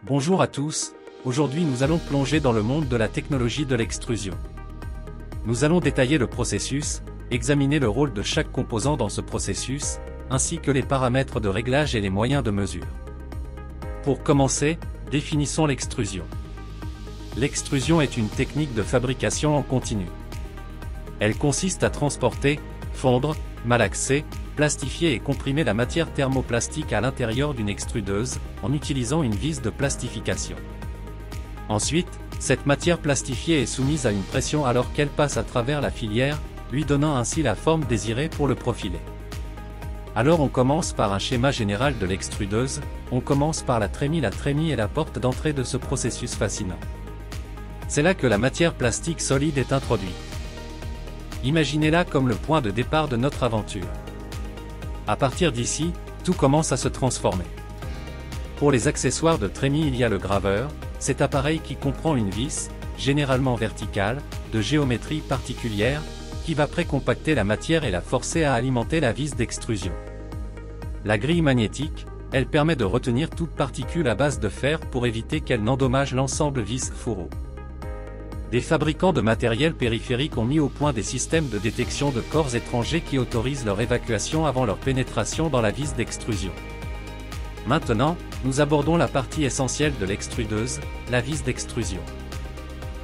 Bonjour à tous, aujourd'hui nous allons plonger dans le monde de la technologie de l'extrusion. Nous allons détailler le processus, examiner le rôle de chaque composant dans ce processus, ainsi que les paramètres de réglage et les moyens de mesure. Pour commencer, définissons l'extrusion. L'extrusion est une technique de fabrication en continu. Elle consiste à transporter, fondre, malaxer, plastifier et comprimer la matière thermoplastique à l'intérieur d'une extrudeuse, en utilisant une vis de plastification. Ensuite, cette matière plastifiée est soumise à une pression alors qu'elle passe à travers la filière, lui donnant ainsi la forme désirée pour le profiler. Alors on commence par un schéma général de l'extrudeuse, on commence par la trémie est la porte d'entrée de ce processus fascinant. C'est là que la matière plastique solide est introduite. Imaginez-la comme le point de départ de notre aventure. À partir d'ici, tout commence à se transformer. Pour les accessoires de trémie, il y a le graveur, cet appareil qui comprend une vis, généralement verticale, de géométrie particulière, qui va précompacter la matière et la forcer à alimenter la vis d'extrusion. La grille magnétique, elle permet de retenir toute particule à base de fer pour éviter qu'elle n'endommage l'ensemble vis-fourreau. Des fabricants de matériel périphérique ont mis au point des systèmes de détection de corps étrangers qui autorisent leur évacuation avant leur pénétration dans la vis d'extrusion. Maintenant, nous abordons la partie essentielle de l'extrudeuse, la vis d'extrusion.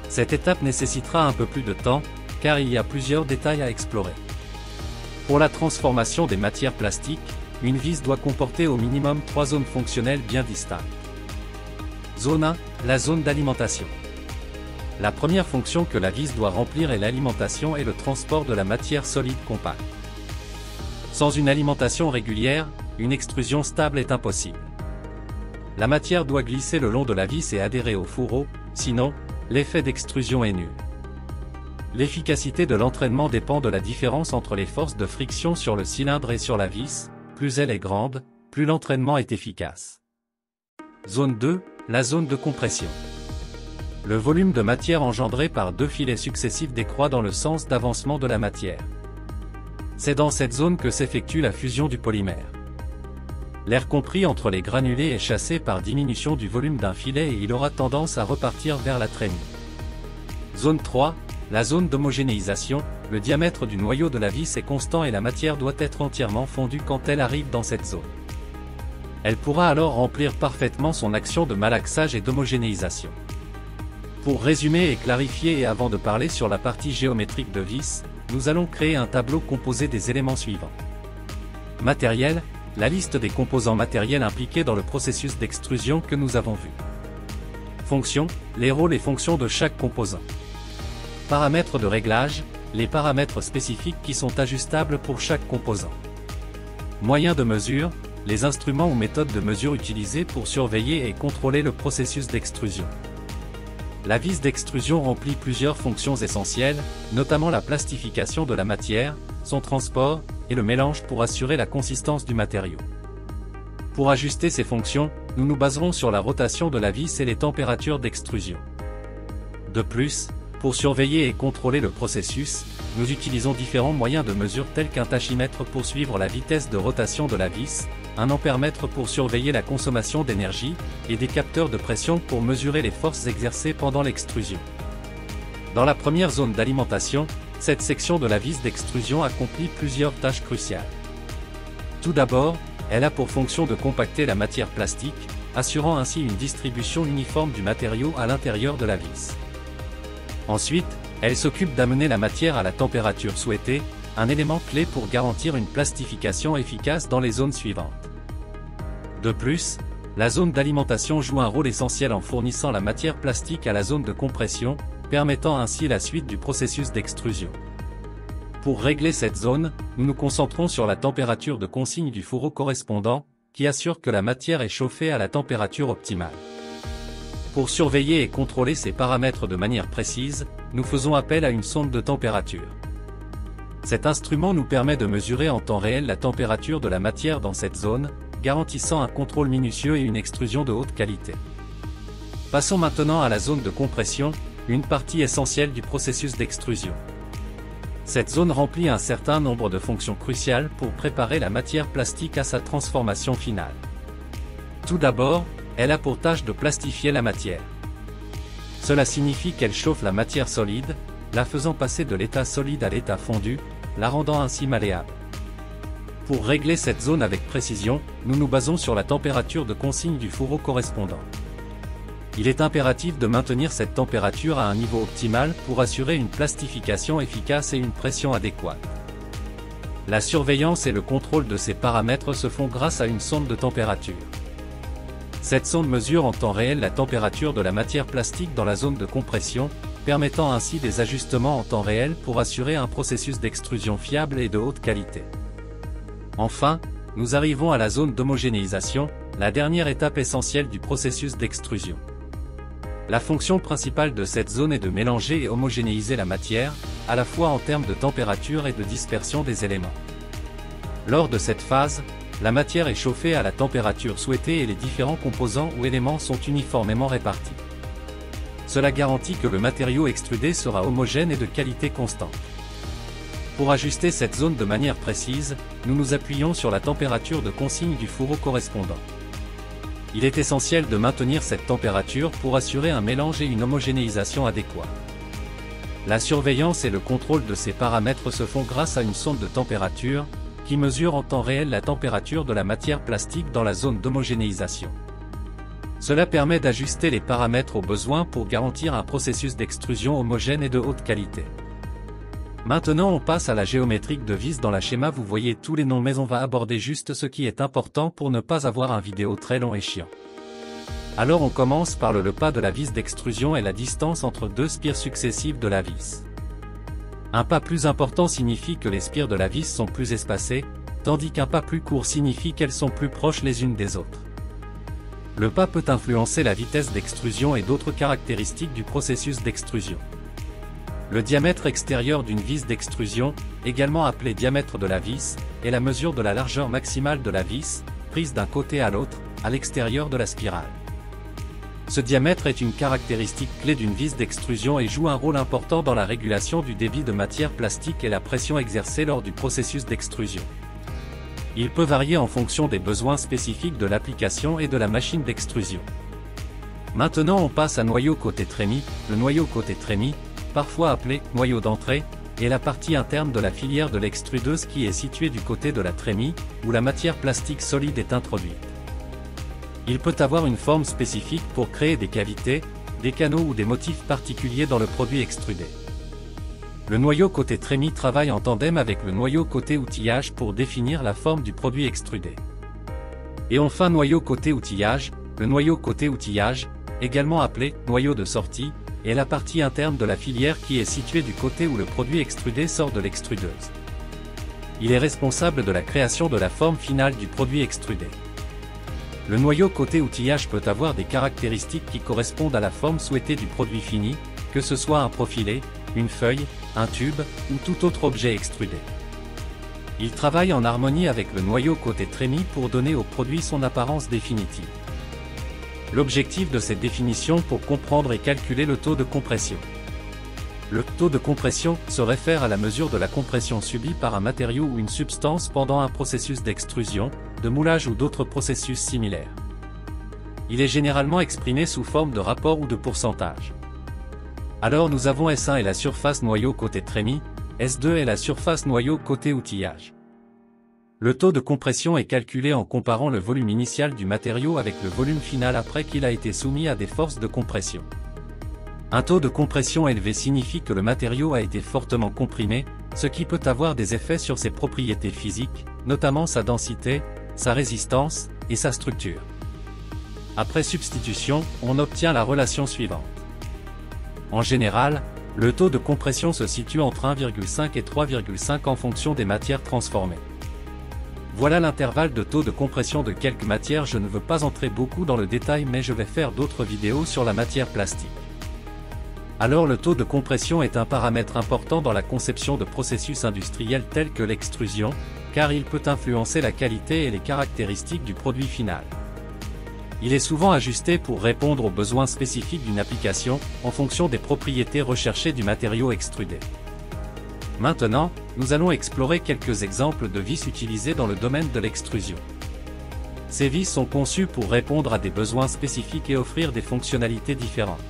Cette étape nécessitera un peu plus de temps, car il y a plusieurs détails à explorer. Pour la transformation des matières plastiques, une vis doit comporter au minimum 3 zones fonctionnelles bien distinctes. Zone 1, la zone d'alimentation. La première fonction que la vis doit remplir est l'alimentation et le transport de la matière solide compacte. Sans une alimentation régulière, une extrusion stable est impossible. La matière doit glisser le long de la vis et adhérer au fourreau, sinon, l'effet d'extrusion est nul. L'efficacité de l'entraînement dépend de la différence entre les forces de friction sur le cylindre et sur la vis, plus elle est grande, plus l'entraînement est efficace. Zone 2, la zone de compression. Le volume de matière engendré par deux filets successifs décroît dans le sens d'avancement de la matière. C'est dans cette zone que s'effectue la fusion du polymère. L'air compris entre les granulés est chassé par diminution du volume d'un filet et il aura tendance à repartir vers la trémie. Zone 3, la zone d'homogénéisation, le diamètre du noyau de la vis est constant et la matière doit être entièrement fondue quand elle arrive dans cette zone. Elle pourra alors remplir parfaitement son action de malaxage et d'homogénéisation. Pour résumer et clarifier et avant de parler sur la partie géométrique de vis, nous allons créer un tableau composé des éléments suivants. Matériel, la liste des composants matériels impliqués dans le processus d'extrusion que nous avons vu. Fonction, les rôles et fonctions de chaque composant. Paramètres de réglage, les paramètres spécifiques qui sont ajustables pour chaque composant. Moyens de mesure, les instruments ou méthodes de mesure utilisés pour surveiller et contrôler le processus d'extrusion. La vis d'extrusion remplit plusieurs fonctions essentielles, notamment la plastification de la matière, son transport, et le mélange pour assurer la consistance du matériau. Pour ajuster ces fonctions, nous nous baserons sur la rotation de la vis et les températures d'extrusion. De plus, pour surveiller et contrôler le processus, nous utilisons différents moyens de mesure tels qu'un tachymètre pour suivre la vitesse de rotation de la vis, un ampèremètre pour surveiller la consommation d'énergie, et des capteurs de pression pour mesurer les forces exercées pendant l'extrusion. Dans la première zone d'alimentation, cette section de la vis d'extrusion accomplit plusieurs tâches cruciales. Tout d'abord, elle a pour fonction de compacter la matière plastique, assurant ainsi une distribution uniforme du matériau à l'intérieur de la vis. Ensuite, elle s'occupe d'amener la matière à la température souhaitée, un élément clé pour garantir une plastification efficace dans les zones suivantes. De plus, la zone d'alimentation joue un rôle essentiel en fournissant la matière plastique à la zone de compression, permettant ainsi la suite du processus d'extrusion. Pour régler cette zone, nous nous concentrons sur la température de consigne du fourreau correspondant, qui assure que la matière est chauffée à la température optimale. Pour surveiller et contrôler ces paramètres de manière précise, nous faisons appel à une sonde de température. Cet instrument nous permet de mesurer en temps réel la température de la matière dans cette zone, garantissant un contrôle minutieux et une extrusion de haute qualité. Passons maintenant à la zone de compression, une partie essentielle du processus d'extrusion. Cette zone remplit un certain nombre de fonctions cruciales pour préparer la matière plastique à sa transformation finale. Tout d'abord, elle a pour tâche de plastifier la matière. Cela signifie qu'elle chauffe la matière solide, la faisant passer de l'état solide à l'état fondu, la rendant ainsi malléable. Pour régler cette zone avec précision, nous nous basons sur la température de consigne du fourreau correspondant. Il est impératif de maintenir cette température à un niveau optimal pour assurer une plastification efficace et une pression adéquate. La surveillance et le contrôle de ces paramètres se font grâce à une sonde de température. Cette sonde mesure en temps réel la température de la matière plastique dans la zone de compression, permettant ainsi des ajustements en temps réel pour assurer un processus d'extrusion fiable et de haute qualité. Enfin, nous arrivons à la zone d'homogénéisation, la dernière étape essentielle du processus d'extrusion. La fonction principale de cette zone est de mélanger et homogénéiser la matière, à la fois en termes de température et de dispersion des éléments. Lors de cette phase, la matière est chauffée à la température souhaitée et les différents composants ou éléments sont uniformément répartis. Cela garantit que le matériau extrudé sera homogène et de qualité constante. Pour ajuster cette zone de manière précise, nous nous appuyons sur la température de consigne du fourreau correspondant. Il est essentiel de maintenir cette température pour assurer un mélange et une homogénéisation adéquats. La surveillance et le contrôle de ces paramètres se font grâce à une sonde de température, qui mesure en temps réel la température de la matière plastique dans la zone d'homogénéisation. Cela permet d'ajuster les paramètres aux besoins pour garantir un processus d'extrusion homogène et de haute qualité. Maintenant on passe à la géométrique de vis. Dans la schéma vous voyez tous les noms mais on va aborder juste ce qui est important pour ne pas avoir un vidéo très long et chiant. Alors on commence par le pas de la vis d'extrusion et la distance entre deux spires successives de la vis. Un pas plus important signifie que les spires de la vis sont plus espacées, tandis qu'un pas plus court signifie qu'elles sont plus proches les unes des autres. Le pas peut influencer la vitesse d'extrusion et d'autres caractéristiques du processus d'extrusion. Le diamètre extérieur d'une vis d'extrusion, également appelé diamètre de la vis, est la mesure de la largeur maximale de la vis, prise d'un côté à l'autre, à l'extérieur de la spirale. Ce diamètre est une caractéristique clé d'une vis d'extrusion et joue un rôle important dans la régulation du débit de matière plastique et la pression exercée lors du processus d'extrusion. Il peut varier en fonction des besoins spécifiques de l'application et de la machine d'extrusion. Maintenant on passe à noyau côté trémie. Le noyau côté trémie, parfois appelé noyau d'entrée, est la partie interne de la filière de l'extrudeuse qui est située du côté de la trémie, où la matière plastique solide est introduite. Il peut avoir une forme spécifique pour créer des cavités, des canaux ou des motifs particuliers dans le produit extrudé. Le noyau côté trémie travaille en tandem avec le noyau côté outillage pour définir la forme du produit extrudé. Et enfin noyau côté outillage, le noyau côté outillage, également appelé noyau de sortie, est la partie interne de la filière qui est située du côté où le produit extrudé sort de l'extrudeuse. Il est responsable de la création de la forme finale du produit extrudé. Le noyau côté outillage peut avoir des caractéristiques qui correspondent à la forme souhaitée du produit fini, que ce soit un profilé, une feuille, un tube, ou tout autre objet extrudé. Il travaille en harmonie avec le noyau côté trémie pour donner au produit son apparence définitive. L'objectif de cette définition pour comprendre et calculer le taux de compression. Le taux de compression se réfère à la mesure de la compression subie par un matériau ou une substance pendant un processus d'extrusion, de moulage ou d'autres processus similaires. Il est généralement exprimé sous forme de rapport ou de pourcentage. Alors nous avons S1 est la surface noyau côté trémie, S2 est la surface noyau côté outillage. Le taux de compression est calculé en comparant le volume initial du matériau avec le volume final après qu'il a été soumis à des forces de compression. Un taux de compression élevé signifie que le matériau a été fortement comprimé, ce qui peut avoir des effets sur ses propriétés physiques, notamment sa densité, sa résistance et sa structure. Après substitution, on obtient la relation suivante. En général, le taux de compression se situe entre 1,5 et 3,5 en fonction des matières transformées. Voilà l'intervalle de taux de compression de quelques matières. Je ne veux pas entrer beaucoup dans le détail mais je vais faire d'autres vidéos sur la matière plastique. Alors le taux de compression est un paramètre important dans la conception de processus industriels tels que l'extrusion, car il peut influencer la qualité et les caractéristiques du produit final. Il est souvent ajusté pour répondre aux besoins spécifiques d'une application, en fonction des propriétés recherchées du matériau extrudé. Maintenant, nous allons explorer quelques exemples de vis utilisées dans le domaine de l'extrusion. Ces vis sont conçues pour répondre à des besoins spécifiques et offrir des fonctionnalités différentes.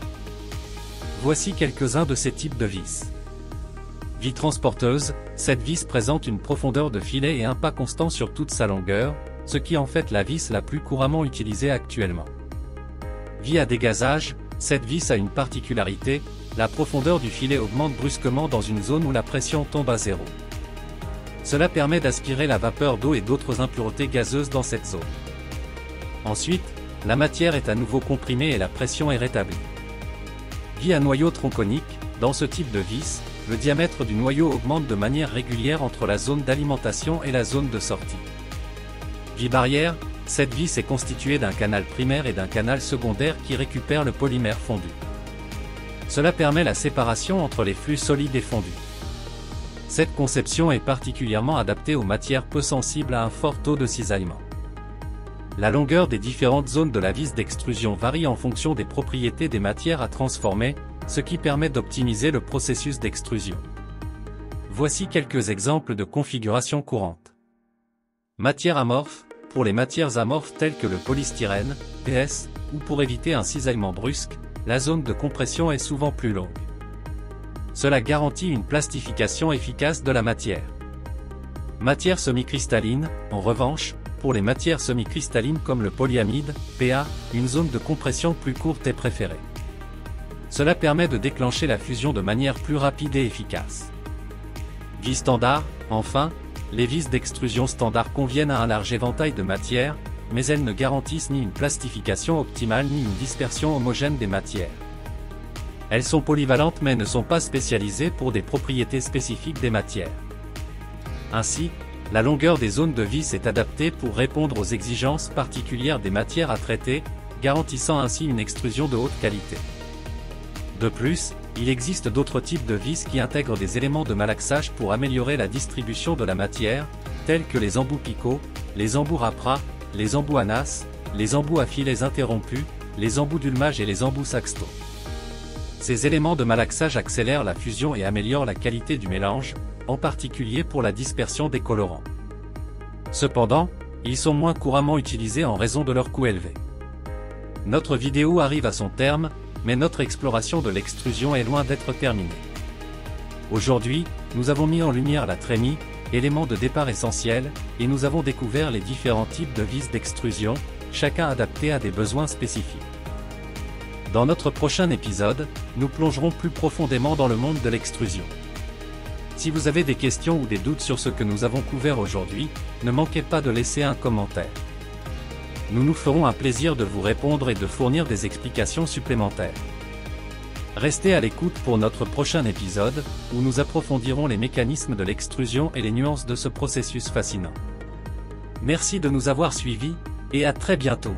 Voici quelques-uns de ces types de vis. Vis transporteuse, cette vis présente une profondeur de filet et un pas constant sur toute sa longueur, ce qui en fait la vis la plus couramment utilisée actuellement. Vis à dégazage, cette vis a une particularité, la profondeur du filet augmente brusquement dans une zone où la pression tombe à zéro. Cela permet d'aspirer la vapeur d'eau et d'autres impuretés gazeuses dans cette zone. Ensuite, la matière est à nouveau comprimée et la pression est rétablie. Vis à noyau tronconique, dans ce type de vis, le diamètre du noyau augmente de manière régulière entre la zone d'alimentation et la zone de sortie. Vis barrière, cette vis est constituée d'un canal primaire et d'un canal secondaire qui récupère le polymère fondu. Cela permet la séparation entre les flux solides et fondus. Cette conception est particulièrement adaptée aux matières peu sensibles à un fort taux de cisaillement. La longueur des différentes zones de la vis d'extrusion varie en fonction des propriétés des matières à transformer, ce qui permet d'optimiser le processus d'extrusion. Voici quelques exemples de configurations courantes. Matière amorphe, pour les matières amorphes telles que le polystyrène, PS, ou pour éviter un cisaillement brusque, la zone de compression est souvent plus longue. Cela garantit une plastification efficace de la matière. Matière semi-cristalline, en revanche, pour les matières semi-cristallines comme le polyamide, PA, une zone de compression plus courte est préférée. Cela permet de déclencher la fusion de manière plus rapide et efficace. Vis standard, enfin, les vis d'extrusion standard conviennent à un large éventail de matières, mais elles ne garantissent ni une plastification optimale ni une dispersion homogène des matières. Elles sont polyvalentes mais ne sont pas spécialisées pour des propriétés spécifiques des matières. Ainsi, la longueur des zones de vis est adaptée pour répondre aux exigences particulières des matières à traiter, garantissant ainsi une extrusion de haute qualité. De plus, il existe d'autres types de vis qui intègrent des éléments de malaxage pour améliorer la distribution de la matière, tels que les embouts picots, les embouts Rapra, les embouts Anas, les embouts à filets interrompus, les embouts d'ulmage et les embouts Saxto. Ces éléments de malaxage accélèrent la fusion et améliorent la qualité du mélange, en particulier pour la dispersion des colorants. Cependant, ils sont moins couramment utilisés en raison de leur coût élevé. Notre vidéo arrive à son terme, mais notre exploration de l'extrusion est loin d'être terminée. Aujourd'hui, nous avons mis en lumière la trémie, élément de départ essentiel, et nous avons découvert les différents types de vis d'extrusion, chacun adapté à des besoins spécifiques. Dans notre prochain épisode, nous plongerons plus profondément dans le monde de l'extrusion. Si vous avez des questions ou des doutes sur ce que nous avons couvert aujourd'hui, ne manquez pas de laisser un commentaire. Nous nous ferons un plaisir de vous répondre et de fournir des explications supplémentaires. Restez à l'écoute pour notre prochain épisode, où nous approfondirons les mécanismes de l'extrusion et les nuances de ce processus fascinant. Merci de nous avoir suivis, et à très bientôt.